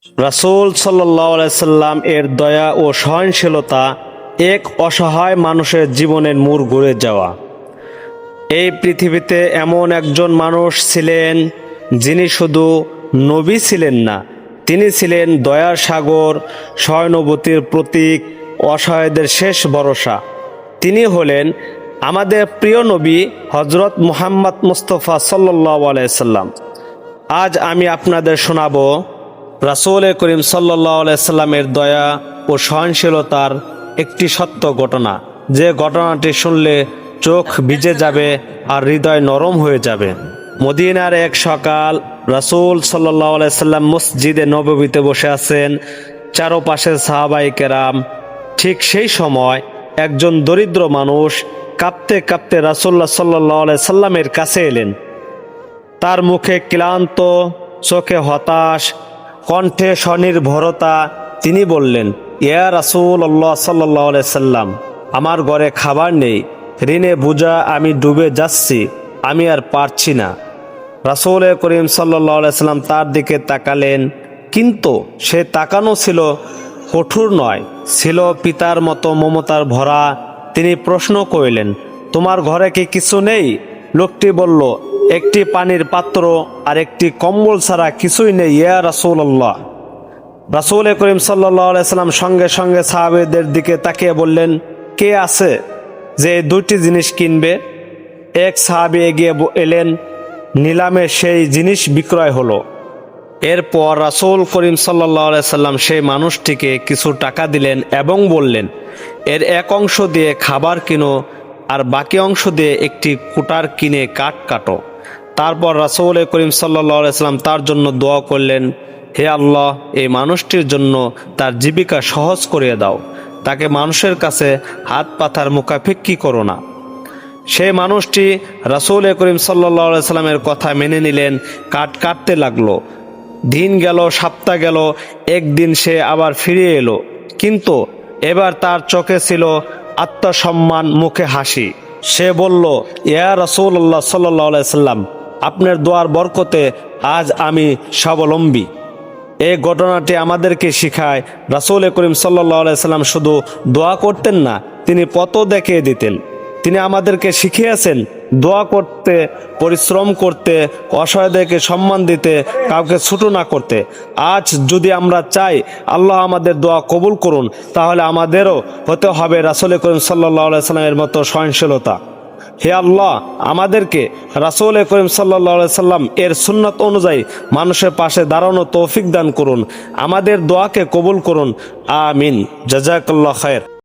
রাসূল সাল্লাল্লাহু আলাইহি সাল্লাম এর দয়া ও সহনশীলতা এক অসহায় মানুষের জীবনের মোড় ঘুরে যাওয়া। এই পৃথিবীতে এমন একজন মানুষ ছিলেন যিনি শুধু নবী ছিলেন না, তিনি ছিলেন দয়ার সাগর, সহানুভূতির প্রতীক, অসহায়দের শেষ ভরসা। তিনি হলেন আমাদের প্রিয় নবী হযরত মুহাম্মদ মুস্তাফা সাল্লাল্লাহু আলাইহি সাল্লাম। আজ আমি আপনাদের শোনাবো রাসূল করিম সাল্লাল্লাহু আলাইহি সাল্লামের দয়া ও সহনশীলতার একটি সত্য ঘটনা, যে ঘটনাটি শুনলে চোখ ভিজে যাবে আর হৃদয় নরম হয়ে যাবে। মদিনার এক সকাল, রাসূল সাল্লাল্লাহু আলাইহি সাল্লাম মসজিদে নববীতে বসে আছেন, চারপাশে সাহাবায়ে কেরাম। ঠিক সেই সময় একজন দরিদ্র মানুষ কাঁপতে কাঁপতে রাসূলুল্লাহ সাল্লাল্লাহু আলাইহি সাল্লামের কাছে এলেন। তার মুখে ক্লান্ত, চোখে হতাশ, কণ্ঠে স্বনির্ভরতা। তিনি বললেন, ইয়া রাসূলুল্লাহ সাল্লাল্লাহু আলাইহি সাল্লাম, আমার ঘরে খাবার নেই, ঋণে বোঝা আমি ডুবে যাচ্ছি, আমি আর পারছি না। রাসূল করিম সাল্লাল্লাহু আলাইহি সাল্লাম তার দিকে তাকালেন, কিন্তু সে তাকানো ছিল কঠোর নয়, ছিল পিতার মতো মমতার ভরা। তিনি প্রশ্ন করিলেন, তোমার ঘরে কি কিছু নেই? লোকটি বলল, একটি পানির পাত্র আর একটি কম্বল ছাড়া কিছুই নেই ইয়া রাসূলুল্লাহ। রাসূল করিম সাল্লাল্লাহু আলাইহি সাল্লাম সঙ্গে সঙ্গে সাহাবীদের দিকে তাকিয়ে বললেন, কে আছে যে এই দুটি জিনিস কিনবে? এক সাহাবী এগিয়ে এলেন, নিলামে সেই জিনিস বিক্রয় হলো। এরপর রাসূল করিম সাল্লাল্লাহু আলাইহি সাল্লাম সেই মানুষটিকে কিছু টাকা দিলেন এবং বললেন, এর এক অংশ দিয়ে খাবার কিনো আর বাকি অংশ দিয়ে একটি কুটার কিনে কাঠ কাটো। তারপর রাসূল করিম সাল্লাল্লাহু আলাইহি সাল্লাম তার জন্য দোয়া করলেন, হে আল্লাহ, এই মানুষটির জন্য তার জীবিকা সহজ করিয়ে দাও, তাকে মানুষের কাছে হাত পাতার মুখাপেক্ষী করো না। সেই মানুষটি রাসূল করিম সাল্লাল্লাহু আলাইহি সাল্লামের কথা মেনে নিলেন, কাঠ কাটতে লাগলো। দিন গেল, সপ্তাহ গেল, একদিন সে আবার ফিরে এলো, কিন্তু এবার তার চোখে ছিল আত্মসম্মান, মুখে হাসি। সে বলল, ইয়া রাসূলুল্লাহ সাল্লাল্লাহু আলাইহি সাল্লাম, আপনার দোয়ার বরকতে আজ আমি স্বাবলম্বী। এই ঘটনাটি আমাদেরকে শিখায়, রাসূল করিম সাল্লাল্লাহু আলাইহি সাল্লাম শুধু দোয়া করতেন না, তিনি পথও দেখিয়ে দিতেন। তিনি আমাদেরকে শিখিয়েছেন দোয়া করতে, পরিশ্রম করতে, অসহায়দেরকে সম্মান দিতে, কাউকে ছোট না করতে। আজ যদি আমরা চাই আল্লাহ আমাদের দোয়া কবুল করুন, তাহলে আমাদেরও হতে হবে রাসূল করিম সাল্লাল্লাহু আলাইহি সাল্লামের মতো সহনশীলতা। হে আল্লাহ, আমাদেরকে রাসূল করিম সাল্লাল্লাহু আলাইহি সাল্লাম এর সুন্নাত অনুযায়ী মানুষের পাশে দাঁড়ানো তৌফিক দান করুন, আমাদের দোয়াকে কবুল করুন। আমিন। জাযাকাল্লাহু খায়র।